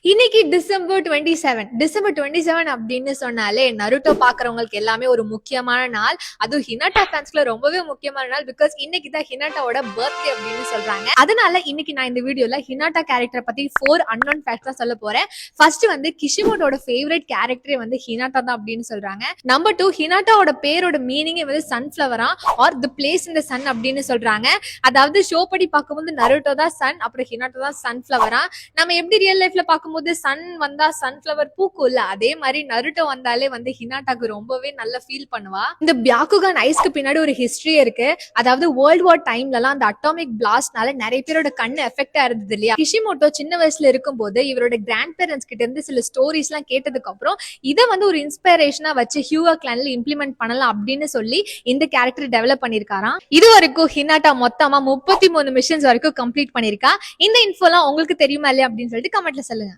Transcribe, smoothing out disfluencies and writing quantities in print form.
இன்னைக்கு டிசம்பர் 27 அப்படின்னு சொன்னாலே நருட்டோ பாக்குறவங்களுக்கு எல்லாமே ஒரு முக்கியமான நாள். அதுவும் ஹினாட்டா ஃபேன்ஸ்ல ரொம்பவே முக்கியமான நாள். பிகாஸ் இன்னைக்கு தான் ஹினாட்டாவோட பர்த்டே அப்படின்னு சொல்றாங்க. அதனால இன்னைக்கு நான் இந்த வீடியோல ஹினாட்டா கேரக்டர் பத்தி 4 அன்னோன் ஃபேக்ட்ஸ் தான் சொல்ல போறேன். ஃபர்ஸ்ட் வந்து கிஷிமோட்டோட ஃபேவரட் கேரக்டரே வந்து ஹினாட்டா தான் அப்படின்னு சொல்றாங்க. நம்பர் 2, ஹினாட்டாவோட பேரோட மீனிங்கே வந்து சன்ஃபிளவரா or the place in the sun அப்படின்னு சொல்றாங்க. அதாவது ஷோ படி பார்க்கும்போது நருட்டோ தான் சன், அப்புறம் ஹினாட்டா தான் சன்ஃபிளவரா. நம்ம எப்படி ரியல் லைஃப்ல பார்க்கும்போது சன் வந்தா சன்ஃபிளவர் பூக்கும்ல, அதே மாதிரி நருட்டோ வந்தாலே வந்து ஹினாட்டாக்கு ரொம்பவே நல்ல ஃபீல் பண்ணுவா. இந்த பியாக்குகான் ஐஸ்க்கு பின்னாடி ஒரு ஹிஸ்டரி இருக்கு. அதாவது வேர்ல்ட் வார் டைம்லலாம் அந்த அட்டாமிக் பிளாஸ்ட்னால நிறைய பேரோட கண்ணு எஃபெக்டா இருந்தது இல்லையா. கிஷிமோட்டோ சின்ன வயசுல இருக்கும்போது இவரோட கிராண்ட் பேரண்ட்ஸ் கிட்ட இருந்து சில ஸ்டோரிஸ் எல்லாம் கேட்டதுக்கு அப்புறம் இதை வந்து ஒரு இன்ஸ்பிரேஷனா வச்சு ஹியூகா கிளான்ல இம்ப்ளிமெண்ட் பண்ணலாம் அப்படின்னு சொல்லி இந்த கேரக்டர் டெவலப் பண்ணிருக்காராம். இது வரைக்கும் ஹினாட்டா மொத்தமா 33 மிஷன்ஸ் வரைக்கும் கம்ப்ளீட் பண்ணிருக்கா. இந்த இன்ஃபோலாம் உங்களுக்கு தெரியுமா இல்லையா அப்படின்னு சொல்லிட்டு கமெண்ட்ல சொல்லுங்க.